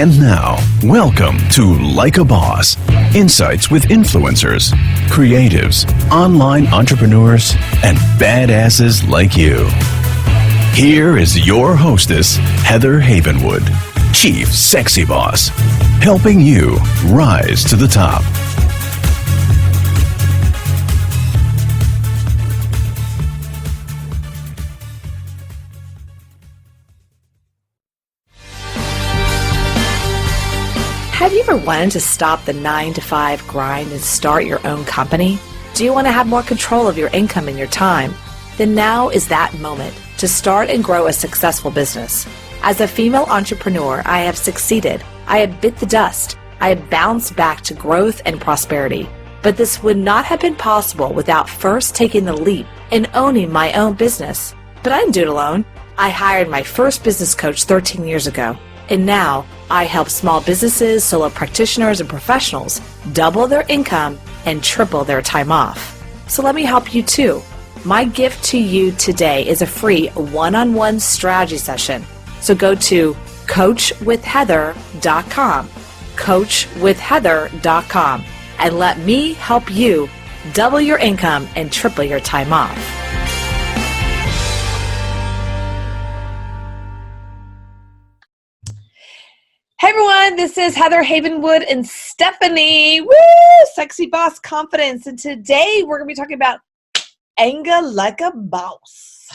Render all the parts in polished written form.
And now, welcome to Like a Boss, insights with influencers, creatives, online entrepreneurs, and badasses like you. Here is your hostess, Heather Havenwood, Chief Sexy Boss, helping you rise to the top. Have you ever wanted to stop the 9-to-5 grind and start your own company? Do you want to have more control of your income and your time? Then now is that moment to start and grow a successful business. As a female entrepreneur, I have succeeded. I have bit the dust. I have bounced back to growth and prosperity. But this would not have been possible without first taking the leap and owning my own business. But I didn't do it alone. I hired my first business coach 13 years ago. And now I help small businesses, solo practitioners, and professionals double their income and triple their time off. So let me help you too. My gift to you today is a free one-on-one strategy session. So go to coachwithheather.com, coachwithheather.com, and let me help you double your income and triple your time off. Hey everyone, this is Heather Havenwood and Stephanie. Woo! Sexy Boss Confidence. And today we're going to be talking about anger like a boss.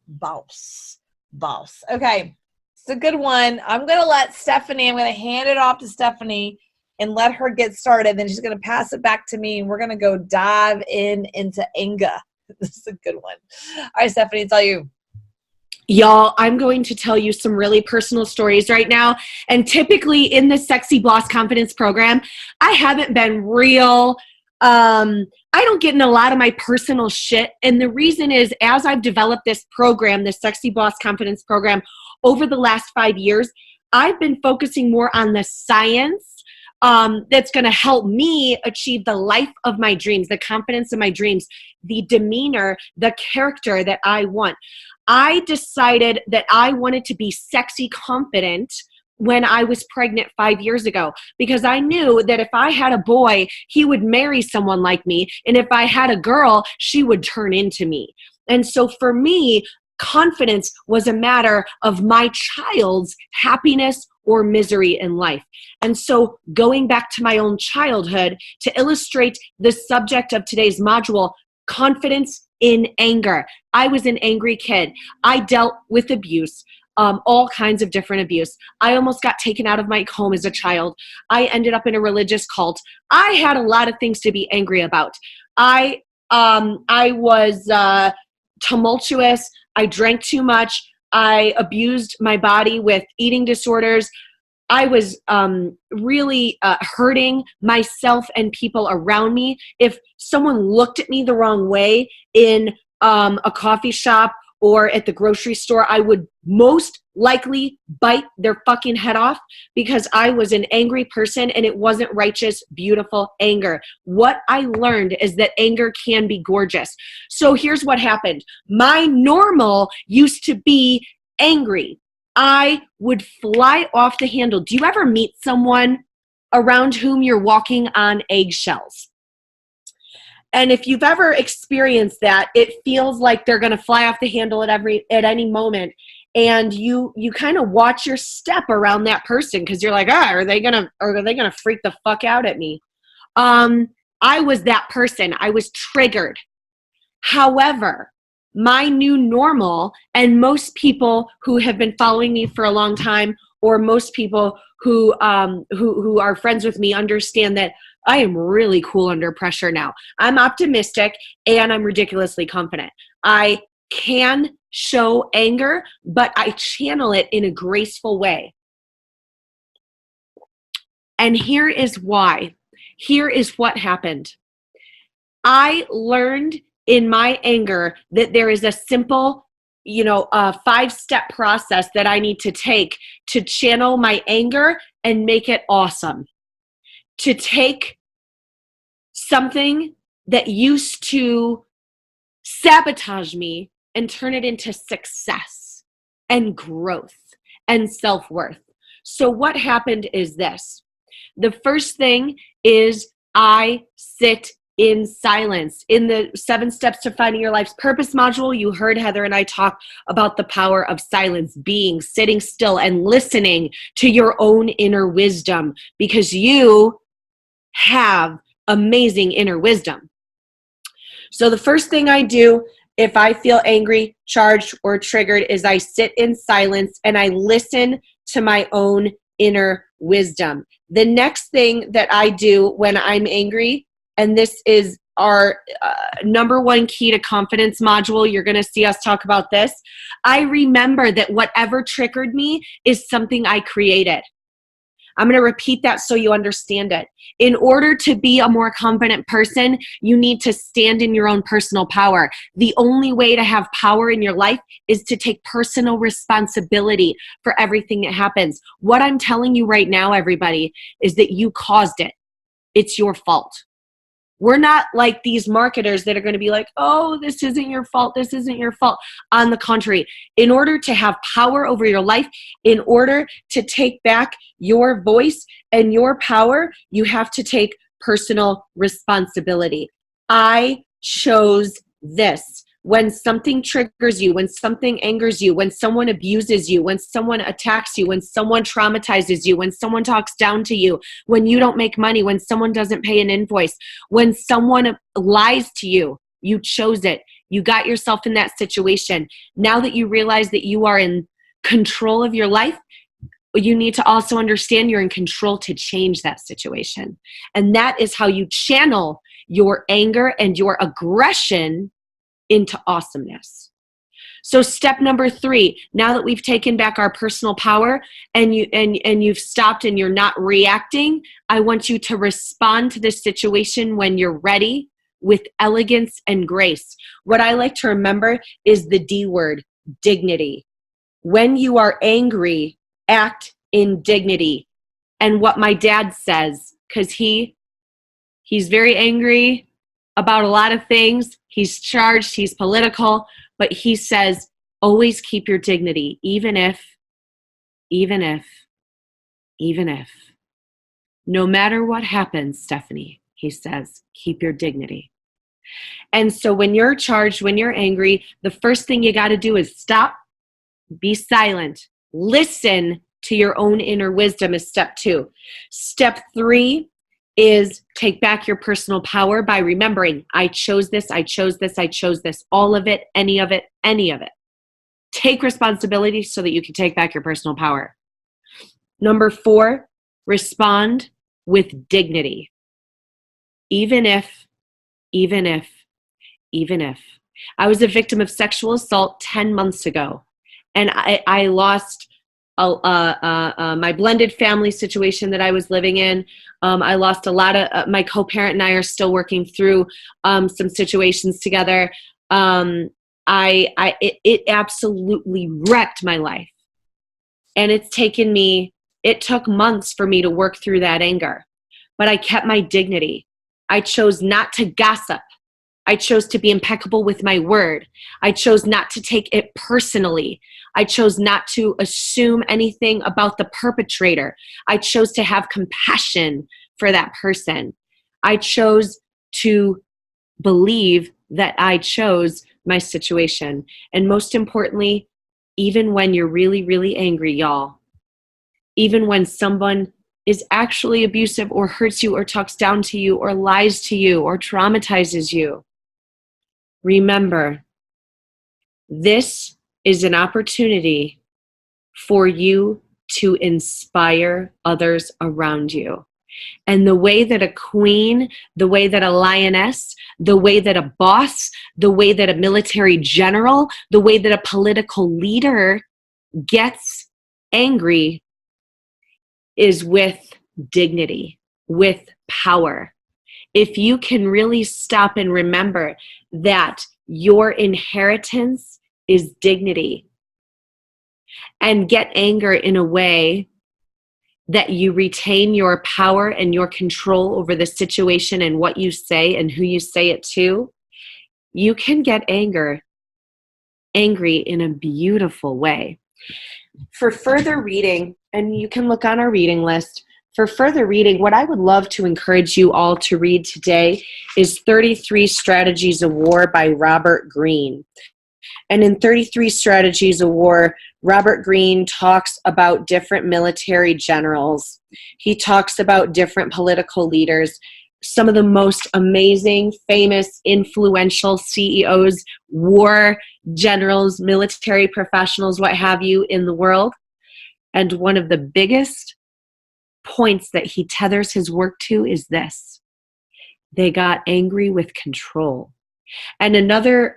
Boss. Okay, it's a good one. I'm going to hand it off to Stephanie and let her get started. Then she's going to pass it back to me and we're going to go dive into anger. This is a good one. All right, Stephanie, it's all you. Y'all, I'm going to tell you some really personal stories right now. And typically in the Sexy Boss Confidence program, I haven't been real. I don't get in a lot of my personal shit. And the reason is, as I've developed this program, the Sexy Boss Confidence program, over the last 5 years, I've been focusing more on the science that's going to help me achieve the life of my dreams, the confidence of my dreams, the demeanor, the character that I want. I decided that I wanted to be sexy confident when I was pregnant 5 years ago, because I knew that if I had a boy, he would marry someone like me. And if I had a girl, she would turn into me. And so for me, confidence was a matter of my child's happiness or misery in life. And so going back to my own childhood to illustrate the subject of today's module, confidence in anger. I was an angry kid. I dealt with abuse, all kinds of different abuse. I almost got taken out of my home as a child. I ended up in a religious cult. I had a lot of things to be angry about. I was tumultuous. I drank too much. I abused my body with eating disorders. I was really hurting myself and people around me. If someone looked at me the wrong way in a coffee shop or at the grocery store, I would most likely bite their fucking head off because I was an angry person and it wasn't righteous, beautiful anger. What I learned is that anger can be gorgeous. So here's what happened. My normal used to be angry. I would fly off the handle. Do you ever meet someone around whom you're walking on eggshells? And if you've ever experienced that, it feels like they're going to fly off the handle at any moment. And you kind of watch your step around that person because you're like, are they gonna freak the fuck out at me? I was that person. I was triggered. However, my new normal, and most people who have been following me for a long time, or most people who are friends with me, understand that I am really cool under pressure now. I'm optimistic and I'm ridiculously confident. I can show anger, but I channel it in a graceful way. And here is why. Here is what happened. I learned in my anger that there is a simple, 5-step process that I need to take to channel my anger and make it awesome. To take something that used to sabotage me and turn it into success and growth and self-worth. So what happened is this. The first thing is I sit in silence. In the 7 Steps to Finding Your Life's Purpose module, you heard Heather and I talk about the power of silence, being, sitting still and listening to your own inner wisdom, because you have amazing inner wisdom. So the first thing I do if I feel angry, charged, or triggered is I sit in silence and I listen to my own inner wisdom. The next thing that I do when I'm angry, and this is our number 1 key to confidence module, you're going to see us talk about this. I remember that whatever triggered me is something I created. I'm going to repeat that so you understand it. In order to be a more confident person, you need to stand in your own personal power. The only way to have power in your life is to take personal responsibility for everything that happens. What I'm telling you right now, everybody, is that you caused it. It's your fault. We're not like these marketers that are going to be like, oh, this isn't your fault. This isn't your fault. On the contrary, in order to have power over your life, in order to take back your voice and your power, you have to take personal responsibility. I chose this. When something triggers you, when something angers you, when someone abuses you, when someone attacks you, when someone traumatizes you, when someone talks down to you, when you don't make money, when someone doesn't pay an invoice, when someone lies to you, you chose it. You got yourself in that situation. Now that you realize that you are in control of your life, you need to also understand you're in control to change that situation. And that is how you channel your anger and your aggression into awesomeness. So step number 3, now that we've taken back our personal power and you've stopped and you're not reacting, I want you to respond to this situation when you're ready with elegance and grace. What I like to remember is the D word, dignity. When you are angry, act in dignity. And what my dad says, because he's very angry about a lot of things. He's charged, he's political, but he says, always keep your dignity, even if, no matter what happens, Stephanie, he says, keep your dignity. And so when you're charged, when you're angry, the first thing you got to do is stop, be silent, listen to your own inner wisdom is step 2. Step 3 is take back your personal power by remembering, I chose this, I chose this, I chose this, all of it, any of it, any of it. Take responsibility so that you can take back your personal power. Number 4, respond with dignity. Even if. I was a victim of sexual assault 10 months ago, and I lost my blended family situation that I was living in. I lost a lot of, my co-parent and I are still working through some situations together. It absolutely wrecked my life. And it took months for me to work through that anger, but I kept my dignity. I chose not to gossip. I chose to be impeccable with my word. I chose not to take it personally. I chose not to assume anything about the perpetrator. I chose to have compassion for that person. I chose to believe that I chose my situation. And most importantly, even when you're really, really angry, y'all, even when someone is actually abusive or hurts you or talks down to you or lies to you or traumatizes you, remember, this is an opportunity for you to inspire others around you. And the way that a queen, the way that a lioness, the way that a boss, the way that a military general, the way that a political leader gets angry is with dignity, with power. If you can really stop and remember that your inheritance is dignity, and get anger in a way that you retain your power and your control over the situation and what you say and who you say it to, you can get angry in a beautiful way. For further reading and you can look on our reading list. For further reading, what I would love to encourage you all to read today is 33 Strategies of War by Robert Greene. And in 33 Strategies of War, Robert Greene talks about different military generals. He talks about different political leaders, some of the most amazing, famous, influential CEOs, war generals, military professionals, what have you, in the world. And one of the biggest points that he tethers his work to is this: they got angry with control. And another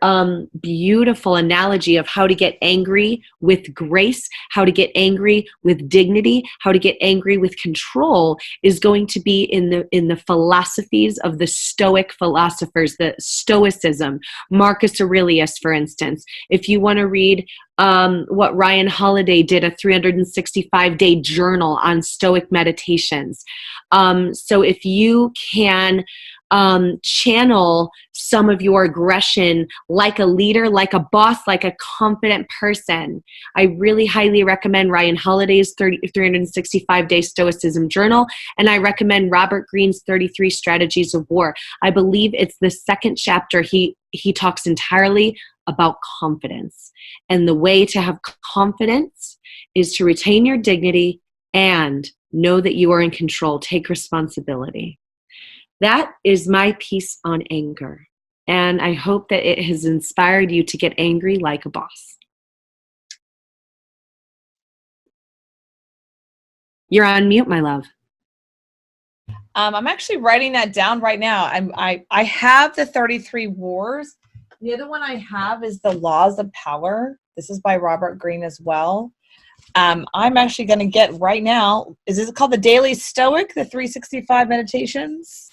beautiful analogy of how to get angry with grace, how to get angry with dignity, how to get angry with control is going to be in the philosophies of the Stoic philosophers, the Stoicism. Marcus Aurelius, for instance. If you want to read what Ryan Holiday did, a 365-day journal on Stoic meditations. So if you can channel some of your aggression like a leader, like a boss, like a confident person, I really highly recommend Ryan Holiday's 365-day Stoicism journal, and I recommend Robert Greene's 33 Strategies of War. I believe it's the second chapter. He talks entirely about confidence, and the way to have confidence is to retain your dignity and know that you are in control. Take responsibility. That is my piece on anger, and I hope that it has inspired you to get angry like a boss. You're on mute, my love. I'm actually writing that down right now. I have the 33 Wars. The other one I have is the Laws of Power. This is by Robert Greene as well. I'm actually going to get right now. Is this called the Daily Stoic, the 365 Meditations?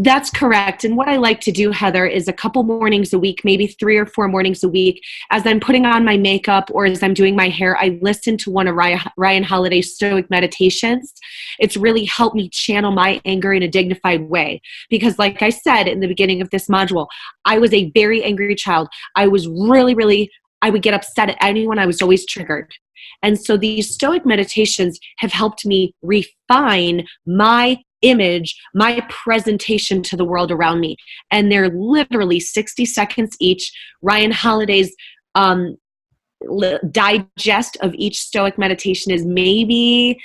That's correct. And what I like to do, Heather, is a couple mornings a week, maybe 3 or 4 mornings a week, as I'm putting on my makeup or as I'm doing my hair, I listen to one of Ryan Holiday's Stoic meditations. It's really helped me channel my anger in a dignified way. Because like I said in the beginning of this module, I was a very angry child. I was I would get upset at anyone. I was always triggered. And so these Stoic meditations have helped me refine my image, my presentation to the world around me. And they're literally 60 seconds each. Ryan Holiday's digest of each Stoic meditation is maybe,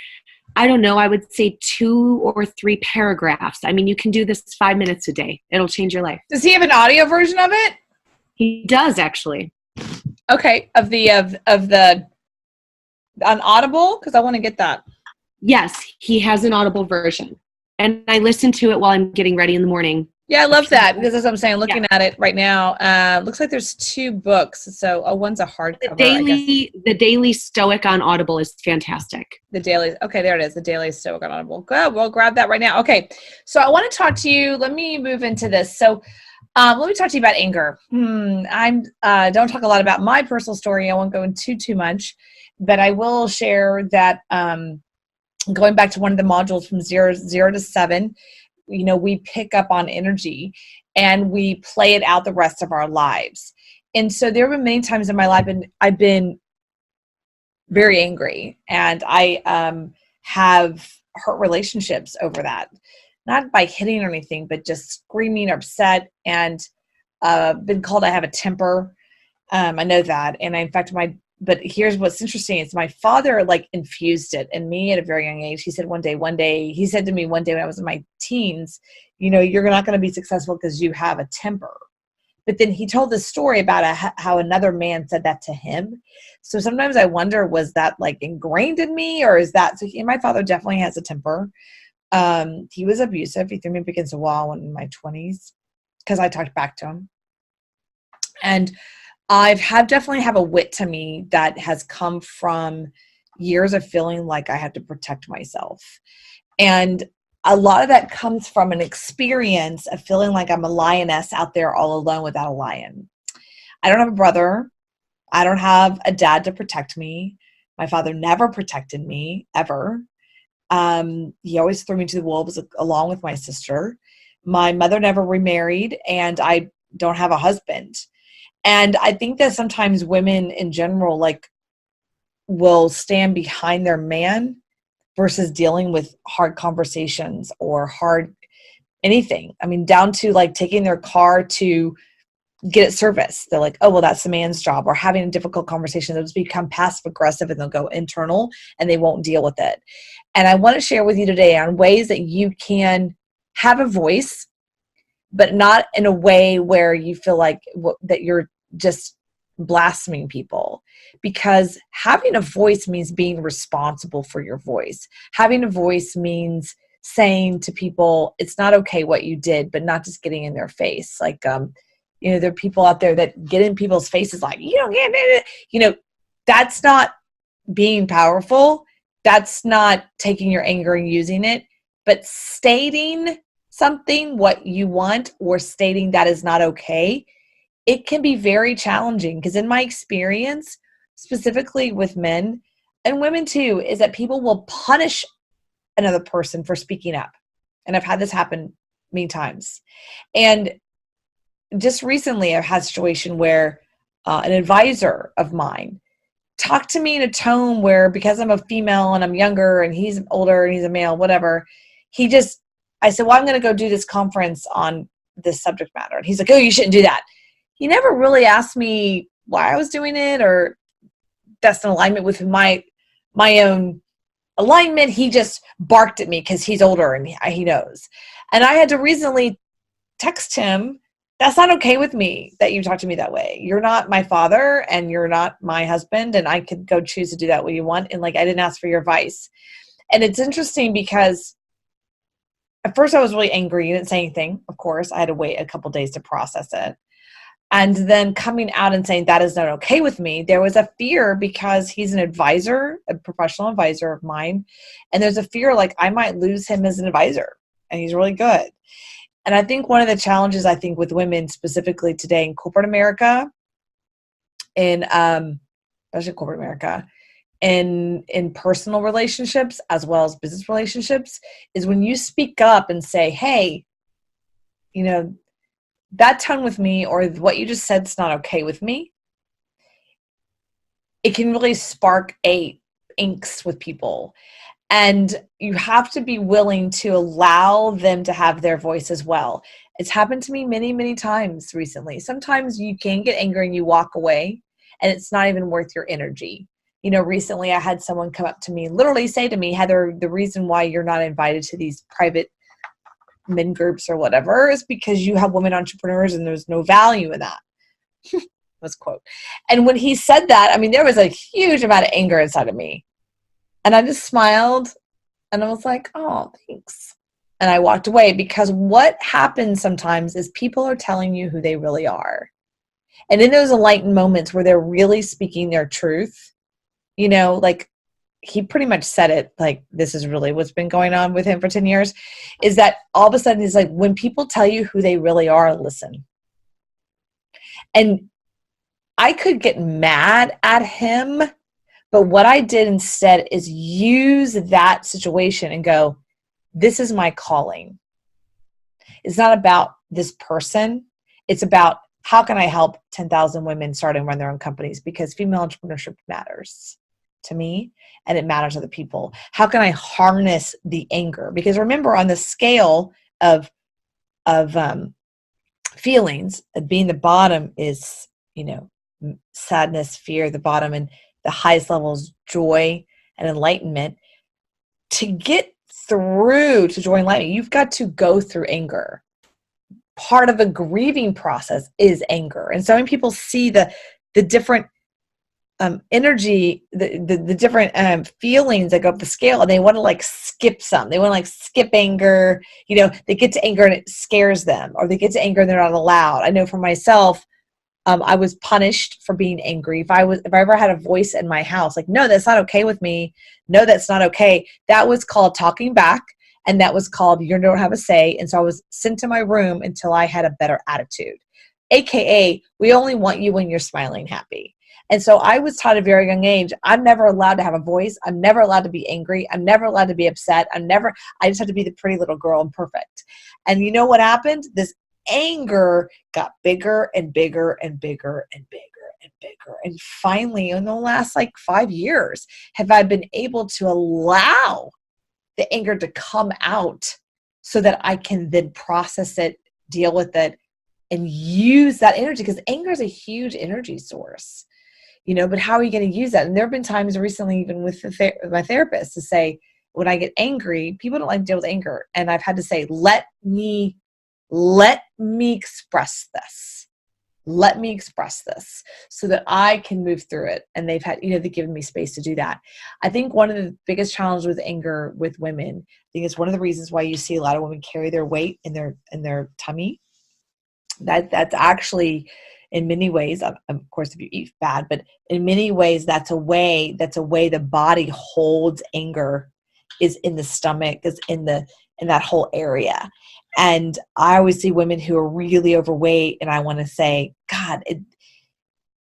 I don't know, I would say 2 or 3 paragraphs. I mean, you can do this 5 minutes a day. It'll change your life. Does he have an audio version of it? He does, actually. Okay, of the on Audible, because I want to get that. Yes, he has an Audible version. And I listen to it while I'm getting ready in the morning. Yeah, I love that, because as I'm saying, looking at it right now, looks like there's 2 books. So one's a hardcover. The Daily Stoic on Audible is fantastic. The Daily, okay, there it is. The Daily Stoic on Audible. Good, we'll grab that right now. Okay, so I want to talk to you. Let me move into this. So let me talk to you about anger. I don't talk a lot about my personal story. I won't go into too much, but I will share that going back to one of the modules from 0 to 7, we pick up on energy and we play it out the rest of our lives. And so there have been many times in my life I've been very angry, and I have hurt relationships over that. Not by hitting or anything, but just screaming, upset, and been called I have a temper. I know that. And in fact, but here's what's interesting is my father infused it in me at a very young age. He said he said to me one day when I was in my teens, you're not going to be successful because you have a temper. But then he told this story about how another man said that to him. So sometimes I wonder, was that ingrained in me, or is that, so my father definitely has a temper. He was abusive. He threw me up against a wall in my 20s because I talked back to him. And definitely have a wit to me that has come from years of feeling like I had to protect myself. And a lot of that comes from an experience of feeling like I'm a lioness out there all alone without a lion. I don't have a brother. I don't have a dad to protect me. My father never protected me, ever. He always threw me to the wolves along with my sister. My mother never remarried, and I don't have a husband. And I think that sometimes women in general, will stand behind their man versus dealing with hard conversations or hard anything. I mean, down to like taking their car to get it serviced. They're like, oh, well, that's the man's job. Or having a difficult conversation, they'll just become passive aggressive and they'll go internal and they won't deal with it. And I want to share with you today on ways that you can have a voice, but not in a way where you feel like that you're just blaspheming people, because having a voice means being responsible for your voice. Having a voice means saying to people, it's not okay what you did, but not just getting in their face. Like, there are people out there that get in people's faces like, you don't get it. That's not being powerful. That's not taking your anger and using it, but stating something, what you want, or stating that is not okay. It can be very challenging because in my experience, specifically with men and women too, is that people will punish another person for speaking up. And I've had this happen many times. And just recently I've had a situation where an advisor of mine talked to me in a tone where, because I'm a female and I'm younger and he's older and he's a male, whatever, I said, well, I'm going to go do this conference on this subject matter. And he's like, oh, you shouldn't do that. He never really asked me why I was doing it or that's in alignment with my own alignment. He just barked at me because he's older and he knows. And I had to recently text him, that's not okay with me that you talk to me that way. You're not my father and you're not my husband, and I could go choose to do that what you want. And like, I didn't ask for your advice. And it's interesting because at first I was really angry. You didn't say anything. Of course, I had to wait a couple days to process it. And then coming out and saying that is not okay with me, there was a fear because he's an advisor, a professional advisor of mine. And there's a fear like I might lose him as an advisor and he's really good. And I think one of the challenges with with specifically today in corporate America, especially corporate America, in personal relationships as well as business relationships, is when you speak up and say, hey, that tone with me or what you just said is not okay with me, it can really spark angst with people. And you have to be willing to allow them to have their voice as well. It's happened to me many, many times recently. Sometimes you can get angry and you walk away and it's not even worth your energy. Recently I had someone come up to me, literally say to me, Heather, the reason why you're not invited to these private men groups or whatever is because you have women entrepreneurs and there's no value in that. Let's quote. And when he said that, there was a huge amount of anger inside of me. And I just smiled and I was like, oh, thanks. And I walked away, because what happens sometimes is people are telling you who they really are. And in those enlightened moments where they're really speaking their truth, like he pretty much said it, like this is really what's been going on with him for 10 years, is that all of a sudden he's like, when people tell you who they really are, listen. And I could get mad at him, but what I did instead is use that situation and go, this is my calling. It's not about this person. It's about how can I help 10,000 women start and run their own companies, because female entrepreneurship matters to me and it matters to the people. How can I harness the anger? Because remember, on the scale of feelings, being the bottom is, sadness, fear, the bottom, and the highest levels, joy and enlightenment. To get through to joy and enlightenment, you've got to go through anger. Part of a grieving process is anger. And so many people see the different energy, the different feelings that go up the scale, and they want to skip some. They want to skip anger. They get to anger and it scares them, or they get to anger and they're not allowed. I know for myself, I was punished for being angry. If I ever had a voice in my house, like, no, that's not okay with me. No, that's not okay. That was called talking back. And that was called, you don't have a say. And so I was sent to my room until I had a better attitude. AKA, we only want you when you're smiling happy. And so I was taught at a very young age, I'm never allowed to have a voice. I'm never allowed to be angry. I'm never allowed to be upset. I just have to be the pretty little girl and perfect. And you know what happened? This anger got bigger and bigger and bigger and bigger and bigger. And finally, in the last like 5 years, have I been able to allow the anger to come out so that I can then process it, deal with it, and use that energy, because anger is a huge energy source, but how are you going to use that? And there have been times recently, even with my therapist, to say, when I get angry, people don't like to deal with anger. And I've had to say, let me express this. Let me express this so that I can move through it. And they've given me space to do that. I think one of the biggest challenges with anger with women, I think it's one of the reasons why you see a lot of women carry their weight in their tummy. That's actually, in many ways, of course, if you eat bad, but in many ways, that's a way the body holds anger, is in the stomach, is in that whole area. And I always see women who are really overweight, and I want to say, God,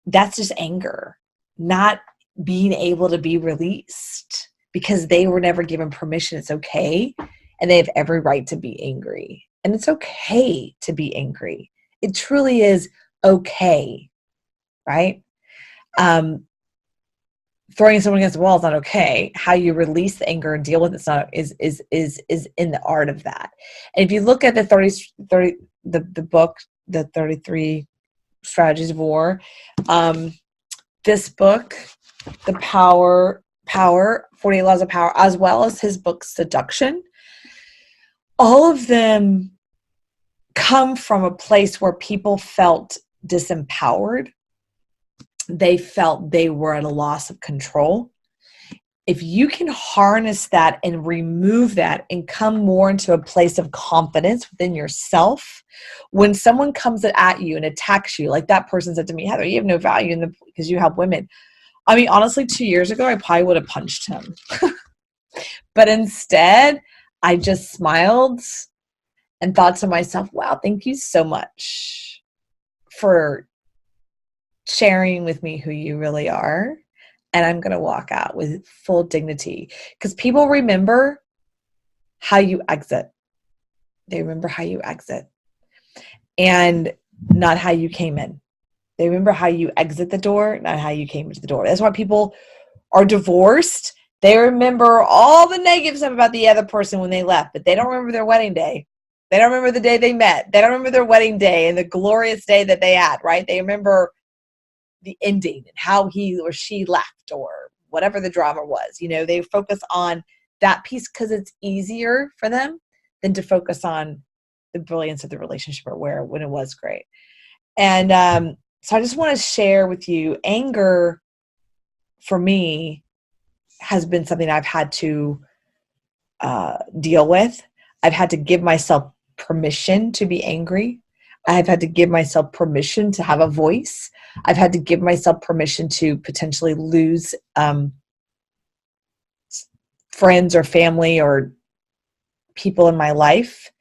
that's just anger, not being able to be released because they were never given permission. It's okay. And they have every right to be angry. And it's okay to be angry. It truly is okay, right? Throwing someone against the wall is not okay. How you release the anger and deal with it's not is in the art of that. And if you look at the book, the 33 Strategies of War, this book, The Power, 48 Laws of Power, as well as his book, Seduction, all of them come from a place where people felt disempowered. They felt they were at a loss of control. If you can harness that and remove that and come more into a place of confidence within yourself, when someone comes at you and attacks you, like that person said to me, Heather, you have no value because you help women. I mean, honestly, 2 years ago, I probably would have punched him. But instead, I just smiled and thought to myself, wow, thank you so much for sharing with me who you really are. And I'm going to walk out with full dignity, because people remember how you exit. They remember how you exit and not how you came in. They remember how you exit the door, not how you came into the door. That's why people are divorced. They remember all the negative stuff about the other person when they left, but they don't remember their wedding day. They don't remember the day they met. They don't remember their wedding day and the glorious day that they had, right? They remember the ending and how he or she left or whatever the drama was. They focus on that piece because it's easier for them than to focus on the brilliance of the relationship or when it was great. And so I just want to share with you, anger for me has been something I've had to deal with. I've had to give myself permission to be angry. I've had to give myself permission to have a voice. I've had to give myself permission to potentially lose friends or family or people in my life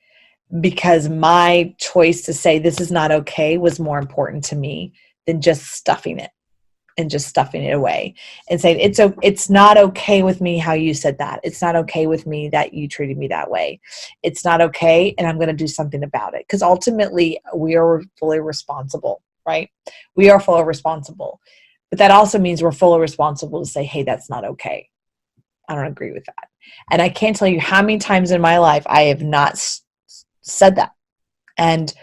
because my choice to say this is not okay was more important to me than just stuffing it away and saying it's not okay with me how you said that. It's not okay with me that you treated me that way. It's not okay, and I'm going to do something about it, because ultimately we are fully responsible, right? We are fully responsible, but that also means we're fully responsible to say, hey, that's not okay. I don't agree with that. And I can't tell you how many times in my life I have not said that. And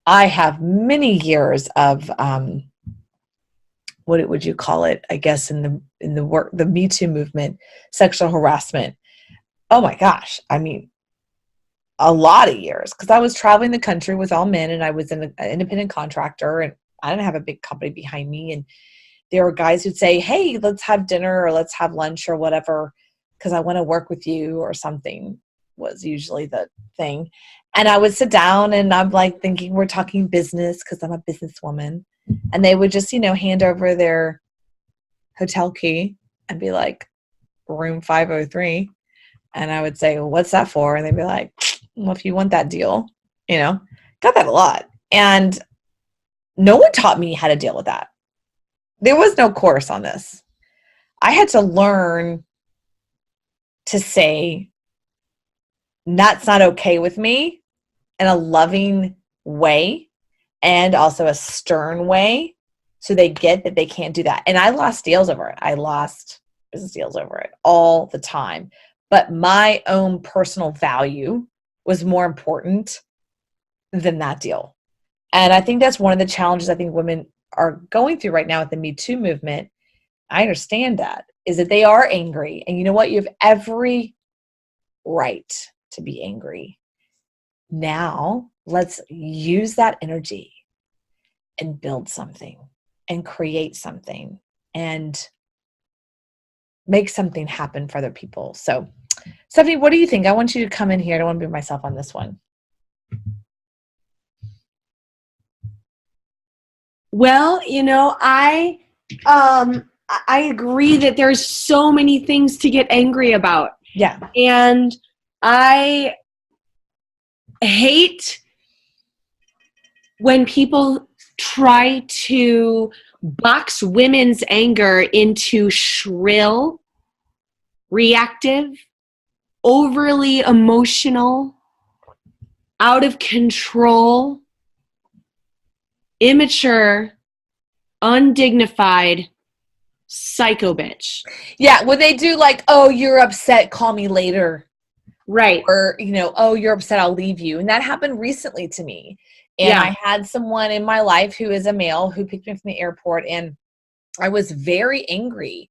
I have many years of what would you call it? I guess in the work, the Me Too movement, sexual harassment. Oh my gosh. I mean, a lot of years, because I was traveling the country with all men, and I was an independent contractor, and I didn't have a big company behind me. And there were guys who'd say, hey, let's have dinner or let's have lunch or whatever, because I want to work with you or something, was usually the thing. And I would sit down and I'm like thinking we're talking business because I'm a businesswoman. And they would just, hand over their hotel key and be like, room 503. And I would say, well, what's that for? And they'd be like, well, if you want that deal, got that a lot. And no one taught me how to deal with that. There was no course on this. I had to learn to say, that's not okay with me, in a loving way and also a stern way, So they get that they can't do that. And I lost deals over it. I lost business deals over it all the time. But my own personal value was more important than that deal. And I think that's one of the challenges I think women are going through right now with the Me Too movement. I understand that, is that they are angry. And you know what? You have every right to be angry. Now, let's use that energy and build something and create something and make something happen for other people. So, Stephanie, what do you think? I want you to come in here. I don't want to be myself on this one. Well, I agree that there's so many things to get angry about. Yeah. And I hate when people try to box women's anger into shrill, reactive, overly emotional, out of control, immature, undignified, psycho bitch. Yeah, when they do like, oh, you're upset, call me later. Right. Or, oh, you're upset, I'll leave you. And that happened recently to me. And I had someone in my life who is a male who picked me up from the airport, and I was very angry.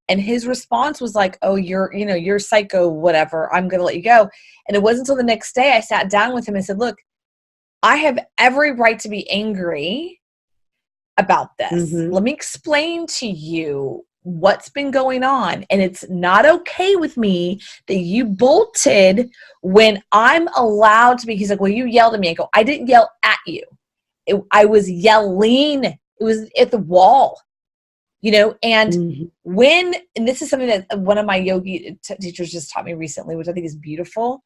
And his response was like, oh, you're psycho, whatever, I'm going to let you go. And it wasn't until the next day I sat down with him and said, look, I have every right to be angry about this. Mm-hmm. Let me explain to you what's been going on. And it's not okay with me that you bolted when I'm allowed to be. He's like, well, you yelled at me. I go, I didn't yell at you. I was yelling. It was at the wall, and mm-hmm. And this is something that one of my yogi teachers just taught me recently, which I think is beautiful.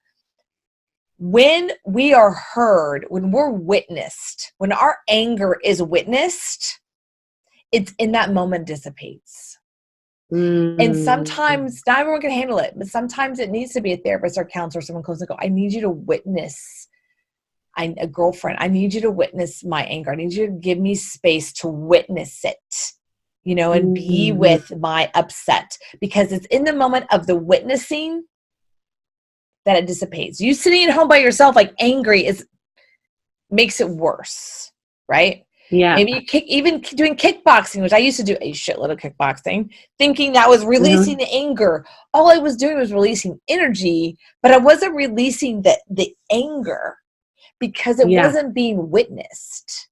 When we are heard, when we're witnessed, when our anger is witnessed, it's in that moment dissipates. Mm-hmm. And sometimes not everyone can handle it, but sometimes it needs to be a therapist or counselor, someone close and go, I need you to witness, a girlfriend, I need you to witness my anger. I need you to give me space to witness it, and be with my upset, because it's in the moment of the witnessing that it dissipates. You sitting at home by yourself, like angry, makes it worse, right? Yeah. Maybe even doing kickboxing, which I used to do a shitload of kickboxing, thinking that was releasing the anger. All I was doing was releasing energy, but I wasn't releasing the anger because it wasn't being witnessed,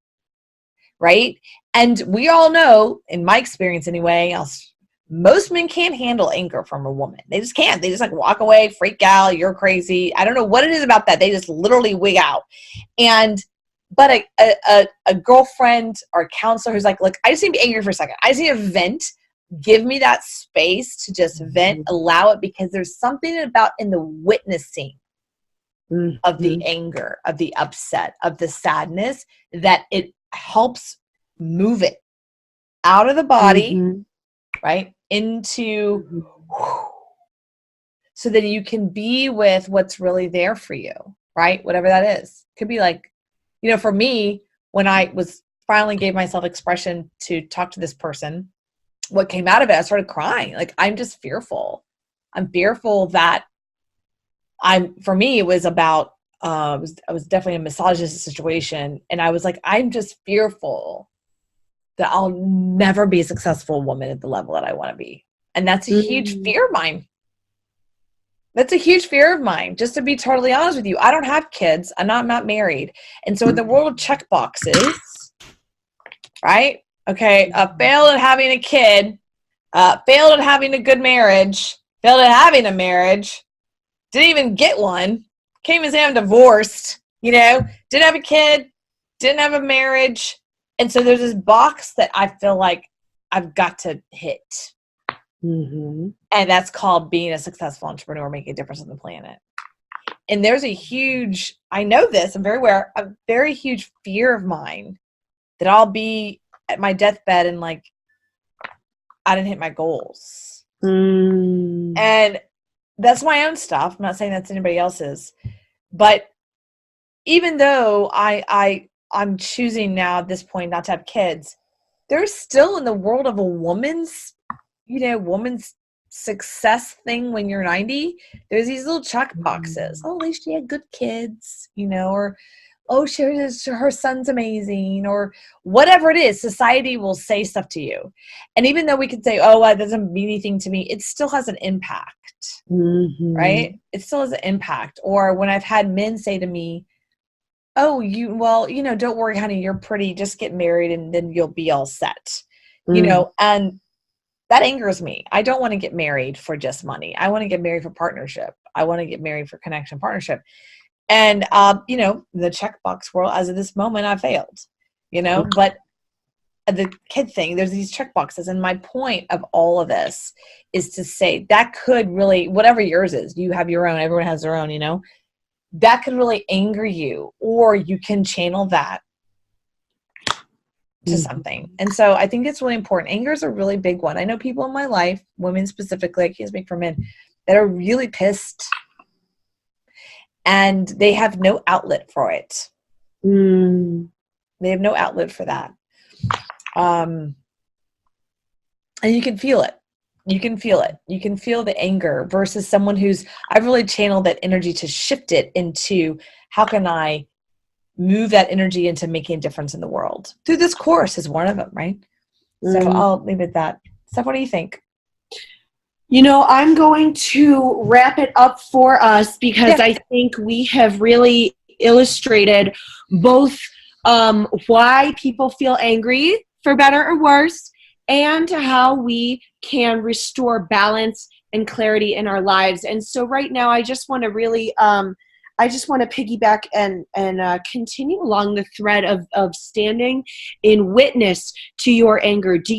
right? And we all know, in my experience anyway, most men can't handle anger from a woman. They just can't. They just like walk away, freak out, you're crazy. I don't know what it is about that. They just literally wig out. But a girlfriend or a counselor who's like, look, I just need to be angry for a second. I just need to vent. Give me that space to just vent, allow it, because there's something about in the witnessing of the anger, of the upset, of the sadness, that it helps move it out of the body, right, into, so that you can be with what's really there for you, right? Whatever that is. Could be like, for me, when I finally gave myself expression to talk to this person, what came out of it, I started crying. Like, I'm just fearful. I'm fearful that for me, it was about, I was definitely a misogynist situation. And I was like, I'm just fearful that I'll never be a successful woman at the level that I want to be. And that's a huge fear of mine. That's a huge fear of mine. Just to be totally honest with you, I don't have kids. I'm not married. And so in the world of check boxes, right? Okay. Failed at having a kid, failed at having a good marriage, failed at having a marriage, didn't even get one, can't even say I'm divorced, didn't have a kid, didn't have a marriage. And so there's this box that I feel like I've got to hit. And that's called being a successful entrepreneur, making a difference on the planet. And there's a huge, I know this, I'm very aware, a very huge fear of mine that I'll be at my deathbed and like, I didn't hit my goals. And that's my own stuff. I'm not saying that's anybody else's. But even though I'm choosing now at this point not to have kids, there's still in the world of a woman's success thing when you're 90, there's these little check boxes. Oh, at least she had good kids, or oh, her son's amazing, or whatever it is. Society will say stuff to you. And even though we could say, oh, that doesn't mean anything to me, it still has an impact, right? It still has an impact. Or when I've had men say to me, oh, don't worry, honey, you're pretty, just get married and then you'll be all set, and that angers me. I don't want to get married for just money. I want to get married for partnership. I want to get married for connection, partnership. And, the checkbox world, as of this moment, I failed, but the kid thing, there's these checkboxes. And my point of all of this is to say that could really, whatever yours is, you have your own, everyone has their own, that could really anger you, or you can channel that to something. And so I think it's really important. Anger is a really big one. I know people in my life, women specifically, I can't speak for men, that are really pissed and they have no outlet for it. They have no outlet for that. And you can feel it. You can feel it. You can feel the anger versus someone I've really channeled that energy to shift it into how can I move that energy into making a difference in the world. Through this course is one of them, right? So I'll leave it at that. Steph, what do you think? I'm going to wrap it up for us because I think we have really illustrated both why people feel angry, for better or worse, and how we can restore balance and clarity in our lives. And so right now, I just want to really, piggyback and continue along the thread of standing in witness to your anger. Do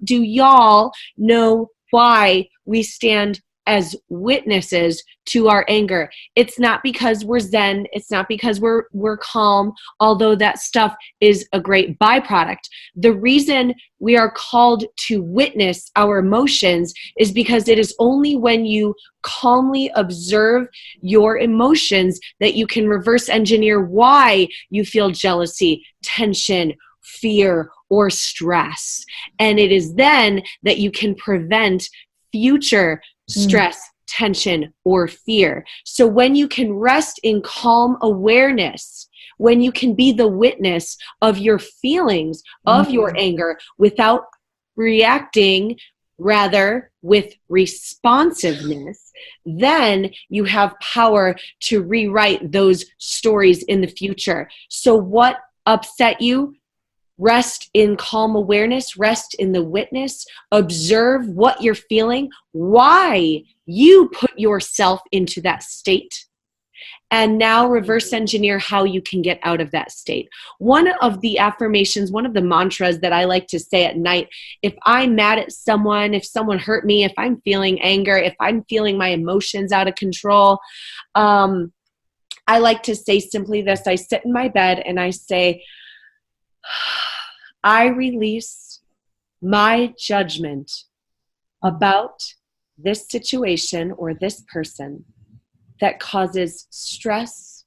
y'all know why we stand as witnesses to our anger? It's not because we're zen. It's not because we're calm, although that stuff is a great byproduct. The reason we are called to witness our emotions is because it is only when you calmly observe your emotions that you can reverse engineer why you feel jealousy, tension, fear, or stress. And it is then that you can prevent future stress, tension, or fear. So when you can rest in calm awareness, when you can be the witness of your feelings, of your anger, without reacting, rather with responsiveness, then you have power to rewrite those stories in the future. So what upset you? Rest in calm awareness, rest in the witness, observe what you're feeling, why you put yourself into that state, and now reverse engineer how you can get out of that state. One of the affirmations, one of the mantras that I like to say at night, if I'm mad at someone, if someone hurt me, if I'm feeling anger, if I'm feeling my emotions out of control, I like to say simply this. I sit in my bed and I say, I release my judgment about this situation or this person that causes stress,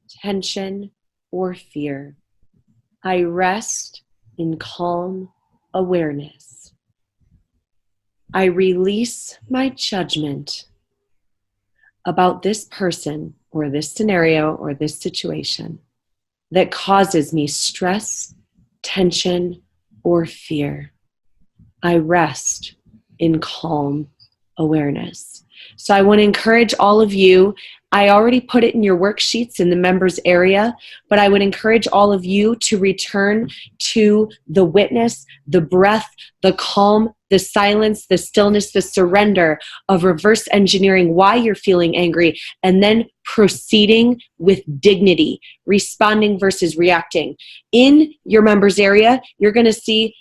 tension, or fear. I rest in calm awareness. I release my judgment about this person or this scenario or this situation that causes me stress, tension, or fear. I rest in calm awareness. So I want to encourage all of you. I already put it in your worksheets in the members area, but I would encourage all of you to return to the witness, the breath, the calm, the silence, the stillness, the surrender of reverse engineering why you're feeling angry, and then proceeding with dignity, responding versus reacting. In your members area, you're going to see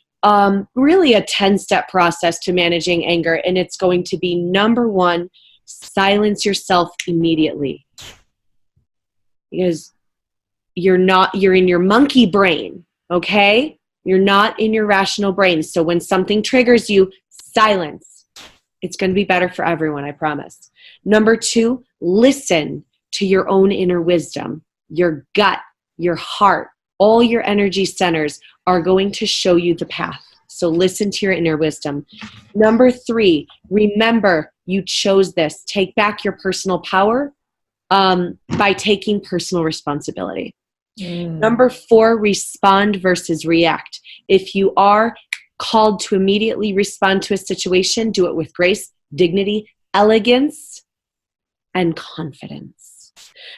really a 10-step process to managing anger, and it's going to be number one, silence yourself immediately, because you're in your monkey brain, okay? You're not in your rational brain. So when something triggers you, silence. It's going to be better for everyone, I promise. Number two, listen to your own inner wisdom, your gut, your heart, all your energy centers are going to show you the path. So listen to your inner wisdom. Number 3, remember you chose this. Take back your personal power by taking personal responsibility. Number 4, respond versus react. If you are called to immediately respond to a situation, do it with grace, dignity, elegance, and confidence.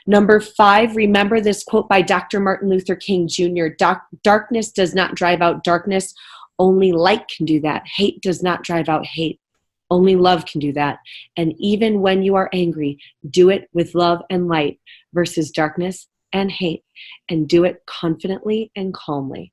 Number 5, remember this quote by Dr. Martin Luther King Jr. Darkness does not drive out darkness. Only light can do that. Hate does not drive out hate. Only love can do that. And even when you are angry, do it with love and light versus darkness and hate. And do it confidently and calmly.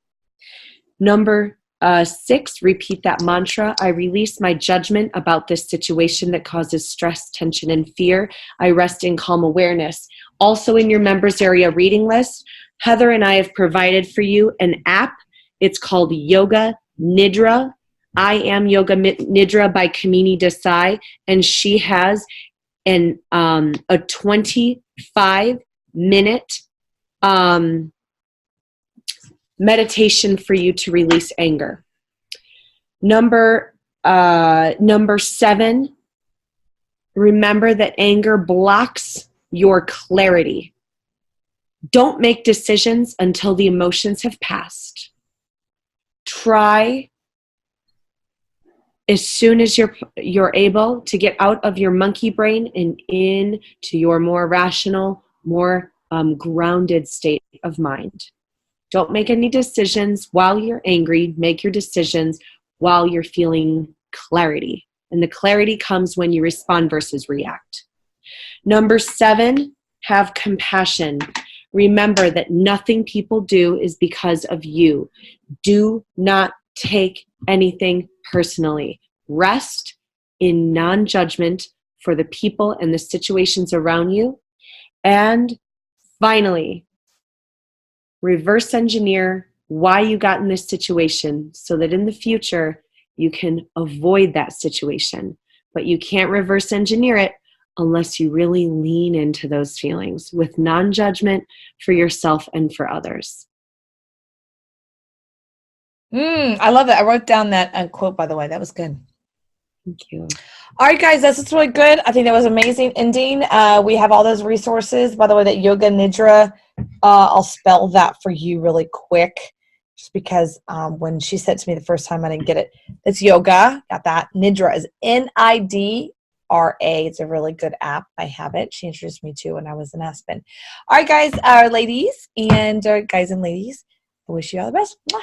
Number 6, repeat that mantra. I release my judgment about this situation that causes stress, tension, and fear. I rest in calm awareness. Also in your members area reading list, Heather and I have provided for you an app. It's called Yoga Nidra. I Am Yoga Nidra by Kamini Desai, and she has a 25-minute meditation for you to release anger. Number 7, remember that anger blocks your clarity. Don't make decisions until the emotions have passed. Try as soon as you're able to get out of your monkey brain and into your more rational, more grounded state of mind. Don't make any decisions while you're angry. Make your decisions while you're feeling clarity. And the clarity comes when you respond versus react. Number 7, have compassion. Remember that nothing people do is because of you. Do not take anything personally. Rest in non-judgment for the people and the situations around you. And finally, reverse engineer why you got in this situation so that in the future you can avoid that situation. But you can't reverse engineer it unless you really lean into those feelings with non-judgment for yourself and for others. I love that. I wrote down that quote, by the way. That was good. Thank you. All right, guys, that's really good. I think that was amazing ending. We have all those resources. By the way, that Yoga Nidra, I'll spell that for you really quick, just because when she said it to me the first time, I didn't get it. It's yoga. Got that. Nidra is Nidra. It's a really good app. I have it. She introduced me to when I was in Aspen. All right, guys, ladies, and guys and ladies, I wish you all the best. Mwah.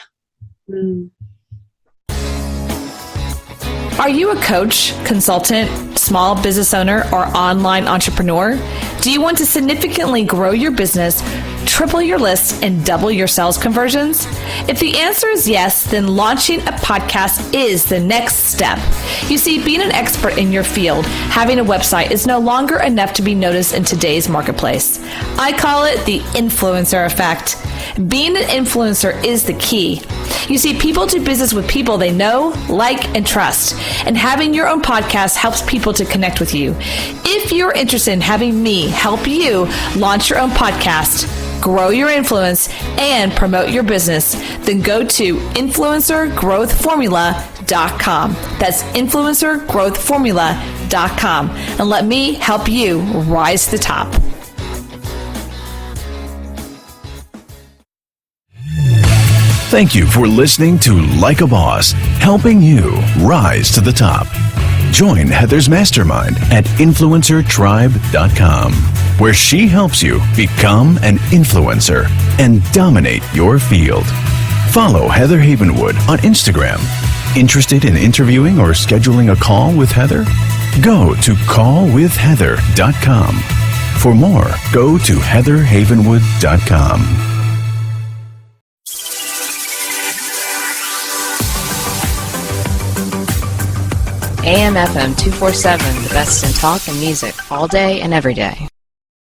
Are you a coach, consultant, small business owner, or online entrepreneur? Do you want to significantly grow your business, triple your list, and double your sales conversions? If the answer is yes, then launching a podcast is the next step. You see, being an expert in your field, having a website is no longer enough to be noticed in today's marketplace. I call it the influencer effect. Being an influencer is the key. You see, people do business with people they know, like, and trust. And having your own podcast helps people to connect with you. If you're interested in having me help you launch your own podcast, grow your influence, and promote your business, then go to influencergrowthformula.com. That's influencergrowthformula.com. And let me help you rise to the top. Thank you for listening to Like a Boss, helping you rise to the top. Join Heather's mastermind at influencertribe.com, where she helps you become an influencer and dominate your field. Follow Heather Havenwood on Instagram. Interested in interviewing or scheduling a call with Heather? Go to callwithheather.com. For more, go to heatherhavenwood.com. AM/FM 247, the best in talk and music all day and every day.